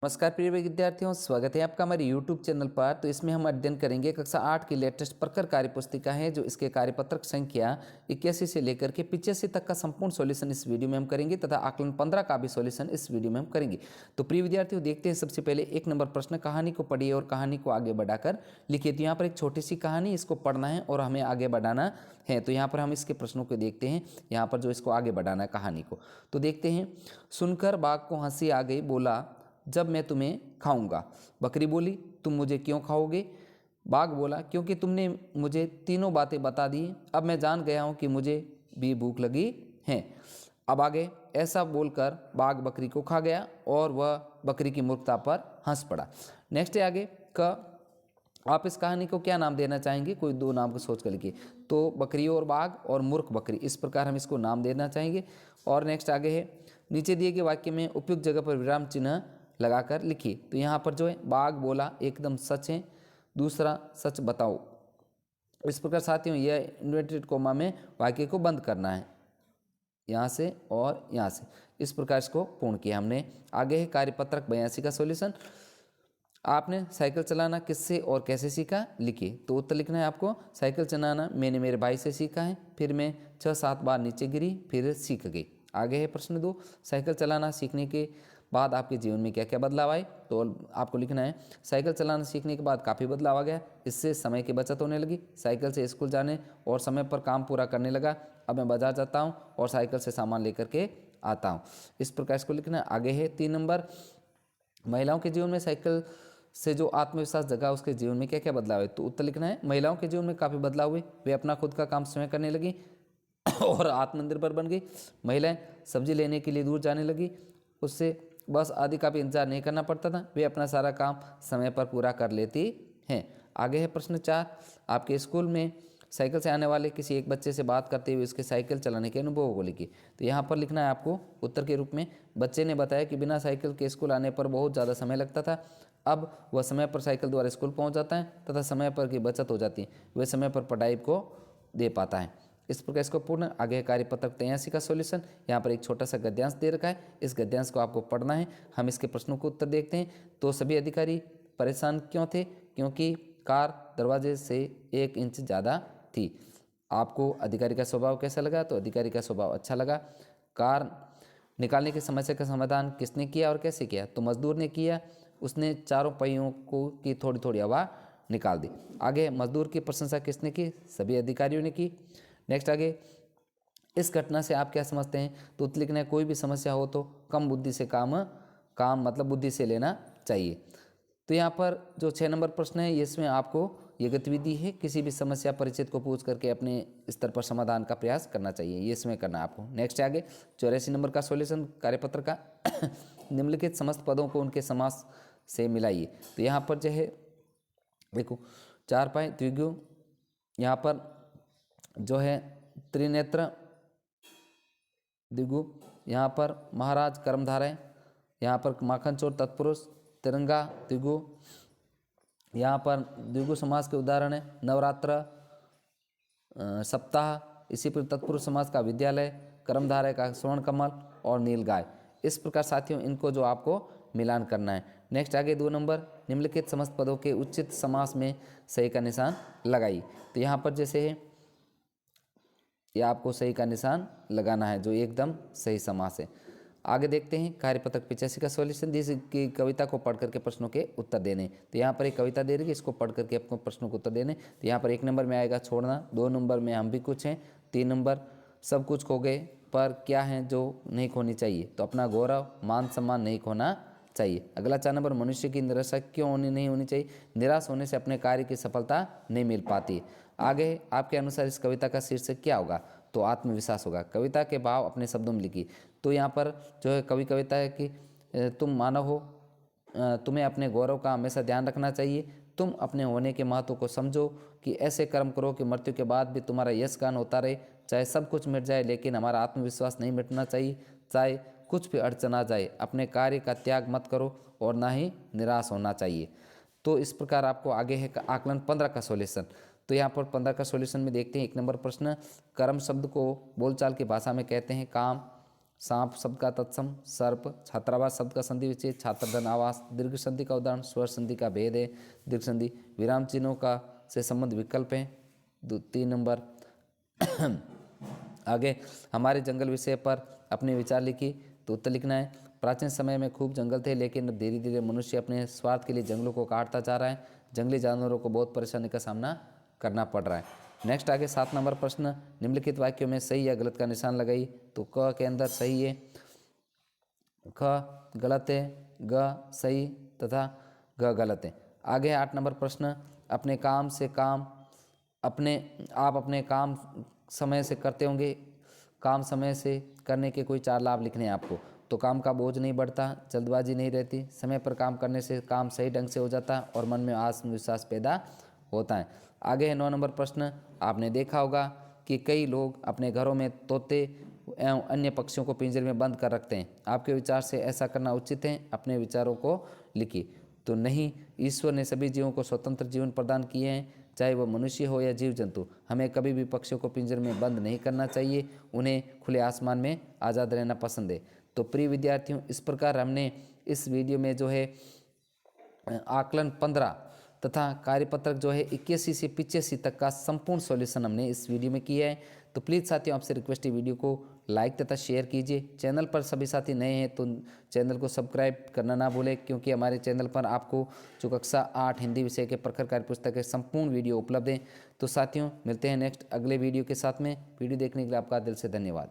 नमस्कार प्रिय विद्यार्थियों, स्वागत है आपका हमारे YouTube चैनल पर। तो इसमें हम अध्ययन करेंगे कक्षा 8 की लेटेस्ट प्रकर कार्य पुस्तिका है, जो इसके कार्यपत्रक संख्या 81 से लेकर के 85 तक का संपूर्ण सॉल्यूशन इस वीडियो में हम करेंगे तथा आकलन 15 का भी सॉल्यूशन इस वीडियो में हम करेंगे। तो प्रिय विद्यार्थियों, देखते हैं सबसे पहले 1 नंबर प्रश्न। कहानी को पढ़िए और कहानी को आगे बढ़ाकर लिखिए। तो यहाँ पर एक छोटी सी कहानी, इसको पढ़ना है और हमें आगे बढ़ाना है। तो यहाँ पर हम इसके प्रश्नों को देखते हैं, यहाँ पर जो इसको आगे बढ़ाना है कहानी को। तो देखते हैं। सुनकर बाघ को हंसी आ गई, बोला जब मैं तुम्हें खाऊंगा। बकरी बोली, तुम मुझे क्यों खाओगे? बाघ बोला, क्योंकि तुमने मुझे तीनों बातें बता दी। अब मैं जान गया हूं कि मुझे भी भूख लगी है। अब आगे ऐसा बोलकर बाघ बकरी को खा गया और वह बकरी की मूर्खता पर हंस पड़ा। नेक्स्ट है आगे का। आप इस कहानी को क्या नाम देना चाहेंगे? कोई दो नाम को सोच कर लिखिए। तो बकरी और बाघ और मूर्ख बकरी, इस प्रकार हम इसको नाम देना चाहेंगे। और नेक्स्ट आगे है, नीचे दिए गए वाक्य में उपयुक्त जगह पर विराम चिन्ह लगाकर लिखिए। तो यहाँ पर जो है बाघ बोला एकदम सच है, दूसरा सच बताओ। इस प्रकार साथियों यह इन्वर्टेड कोमा में वाक्य को बंद करना है, यहाँ से और यहाँ से। इस प्रकार इसको पूर्ण किया हमने। आगे है कार्यपत्रक 82 का सॉल्यूशन। आपने साइकिल चलाना किससे और कैसे सीखा? लिखिए। तो उत्तर लिखना है आपको। साइकिल चलाना मैंने मेरे भाई से सीखा है, फिर मैं 6-7 बार नीचे गिरी, फिर सीख गई। आगे है प्रश्न 2। साइकिल चलाना सीखने के बाद आपके जीवन में क्या क्या बदलाव आए? तो आपको लिखना है, साइकिल चलाना सीखने के बाद काफ़ी बदलाव आ गया। इससे समय की बचत होने लगी, साइकिल से स्कूल जाने और समय पर काम पूरा करने लगा। अब मैं बाजार जाता हूँ और साइकिल से सामान लेकर के आता हूँ। इस प्रकार इसको लिखना है। आगे है 3 नंबर, महिलाओं के जीवन में साइकिल से जो आत्मविश्वास जगा, उसके जीवन में क्या क्या बदलाव है? तो उत्तर लिखना है, महिलाओं के जीवन में काफ़ी बदलाव हुए। वे अपना खुद का काम स्वयं करने लगी और आत्मनिर्भर बन गई। महिलाएं सब्जी लेने के लिए दूर जाने लगी, उससे बस आदि का भी इंतजार नहीं करना पड़ता था। वे अपना सारा काम समय पर पूरा कर लेती हैं। आगे है प्रश्न 4। आपके स्कूल में साइकिल से आने वाले किसी एक बच्चे से बात करते हुए उसके साइकिल चलाने के अनुभवों को लिखिए। तो यहाँ पर लिखना है आपको उत्तर के रूप में, बच्चे ने बताया कि बिना साइकिल के स्कूल आने पर बहुत ज़्यादा समय लगता था। अब वह समय पर साइकिल द्वारा स्कूल पहुँच जाता है तथा समय पर की बचत हो जाती है। वह समय पर पढ़ाई को दे पाता है। इस प्रकार इसको पूर्ण। आगे कार्यपत्रक 83 का सॉल्यूशन। यहाँ पर एक छोटा सा गद्यांश दे रखा है, इस गद्यांश को आपको पढ़ना है। हम इसके प्रश्नों को उत्तर देखते हैं। तो सभी अधिकारी परेशान क्यों थे? क्योंकि कार दरवाजे से 1 इंच ज़्यादा थी। आपको अधिकारी का स्वभाव कैसा लगा? तो अधिकारी का स्वभाव अच्छा लगा। कार निकालने की समस्या का समाधान किसने किया और कैसे किया? तो मजदूर ने किया, उसने चारों पहियों को की थोड़ी थोड़ी हवा निकाल दी। आगे मजदूर की प्रशंसा किसने की? सभी अधिकारियों ने की। नेक्स्ट आगे, इस घटना से आप क्या समझते हैं? तो उत्तर लिखना है, कोई भी समस्या हो तो कम बुद्धि से काम मतलब बुद्धि से लेना चाहिए। तो यहाँ पर जो 6 नंबर प्रश्न है, इसमें आपको ये गतिविधि है, किसी भी समस्या परिचित को पूछ करके अपने स्तर पर समाधान का प्रयास करना चाहिए, ये इसमें करना है आपको। नेक्स्ट आगे 84 नंबर का सॉल्यूशन कार्यपत्र का। निम्नलिखित समस्त पदों को उनके समास से मिलाइए। तो यहाँ पर जो है देखो, 4 पाए द्विगु, यहाँ पर जो है त्रिनेत्र द्विगु, यहाँ पर महाराज कर्मधारय, यहाँ पर माखन चोर तत्पुरुष, तिरंगा द्विगु। यहाँ पर द्विगु समास के उदाहरण है नवरात्र, सप्ताह। इसी पर तत्पुरुष समास का विद्यालय, कर्मधारय का स्वर्ण कमल और नीलगाय। इस प्रकार साथियों इनको जो आपको मिलान करना है। नेक्स्ट आगे 2 नंबर, निम्नलिखित समस्त पदों के उचित समास में सही का निशान लगाइए। तो यहाँ पर जैसे है, ये आपको सही का निशान लगाना है, जो एकदम सही समास है। आगे देखते हैं कार्यपत्रक 85 का सॉल्यूशन। जिसकी कविता को पढ़ करके प्रश्नों के उत्तर देने। तो यहाँ पर एक कविता दे रही है, इसको पढ़ करके आपको प्रश्नों को उत्तर देने। तो यहाँ पर 1 नंबर में आएगा छोड़ना, 2 नंबर में हम भी कुछ हैं, 3 नंबर सब कुछ खो गए पर क्या है जो नहीं खोनी चाहिए? तो अपना गौरव मान सम्मान नहीं खोना चाहिए। अगला 4 नंबर, मनुष्य की निराशा क्यों नहीं होनी चाहिए? निराश होने से अपने कार्य की सफलता नहीं मिल पाती। आगे आपके अनुसार इस कविता का शीर्षक क्या होगा? तो आत्मविश्वास होगा। कविता के भाव अपने शब्दों में लिखिए। तो यहाँ पर जो है कविता है कि तुम मानव हो, तुम्हें अपने गौरव का हमेशा ध्यान रखना चाहिए। तुम अपने होने के महत्व को समझो कि ऐसे कर्म करो कि मृत्यु के बाद भी तुम्हारा यश गान होता रहे। चाहे सब कुछ मिट जाए लेकिन हमारा आत्मविश्वास नहीं मिटना चाहिए। चाहे कुछ भी अड़चन आ जाए, अपने कार्य का त्याग मत करो और ना ही निराश होना चाहिए। तो इस प्रकार आपको आगे है आकलन 15 का सॉल्यूशन। तो यहाँ पर 15 का सॉल्यूशन में देखते हैं 1 नंबर प्रश्न, कर्म शब्द को बोलचाल की भाषा में कहते हैं काम, सांप शब्द का तत्सम, सर्प, छात्रावास शब्द का संधि विच्छेद, छात्रधन आवास, दीर्घ संधि का उदाहरण, स्वर संधि का भेद है, दीर्घ संधि, विराम चिन्हों का से संबंध विकल्प है। 3 नंबर। आगे हमारे जंगल विषय पर अपने विचार लिखी, तो उत्तर लिखना है। प्राचीन समय में खूब जंगल थे, लेकिन धीरे धीरे मनुष्य अपने स्वार्थ के लिए जंगलों को काटता जा रहा है। जंगली जानवरों को बहुत परेशानी का सामना करना पड़ रहा है। नेक्स्ट आगे 7 नंबर प्रश्न, निम्नलिखित वाक्यों में सही या गलत का निशान लगाई, तो क के अंदर सही है, ख गलत है, ग सही तथा ग गलत है। आगे 8 नंबर प्रश्न, अपने काम आप अपने काम समय से करते होंगे, काम समय से करने के कोई 4 लाभ लिखने हैं आपको। तो काम का बोझ नहीं बढ़ता, जल्दबाजी नहीं रहती, समय पर काम करने से काम सही ढंग से हो जाता है और मन में आत्मविश्वास पैदा होता है। आगे है 9 नंबर प्रश्न, आपने देखा होगा कि कई लोग अपने घरों में तोते एवं अन्य पक्षियों को पिंजरे में बंद कर रखते हैं। आपके विचार से ऐसा करना उचित है? अपने विचारों को लिखिए। तो नहीं, ईश्वर ने सभी जीवों को स्वतंत्र जीवन प्रदान किए हैं, चाहे वह मनुष्य हो या जीव जंतु। हमें कभी भी पक्षियों को पिंजरे में बंद नहीं करना चाहिए, उन्हें खुले आसमान में आज़ाद रहना पसंद है। तो प्रिय विद्यार्थियों, इस प्रकार हमने इस वीडियो में जो है आकलन 15 तथा कार्यपत्रक जो है 81 से 85 तक का संपूर्ण सॉल्यूशन हमने इस वीडियो में किया है। तो प्लीज़ साथियों, आपसे रिक्वेस्ट है, वीडियो को लाइक तथा शेयर कीजिए। चैनल पर सभी साथी नए हैं तो चैनल को सब्सक्राइब करना ना भूलें, क्योंकि हमारे चैनल पर आपको जो कक्षा 8 हिंदी विषय के प्रखर कार्य पुस्तक के संपूर्ण वीडियो उपलब्ध हैं। तो साथियों, मिलते हैं नेक्स्ट अगले वीडियो के साथ में। वीडियो देखने के लिए आपका दिल से धन्यवाद।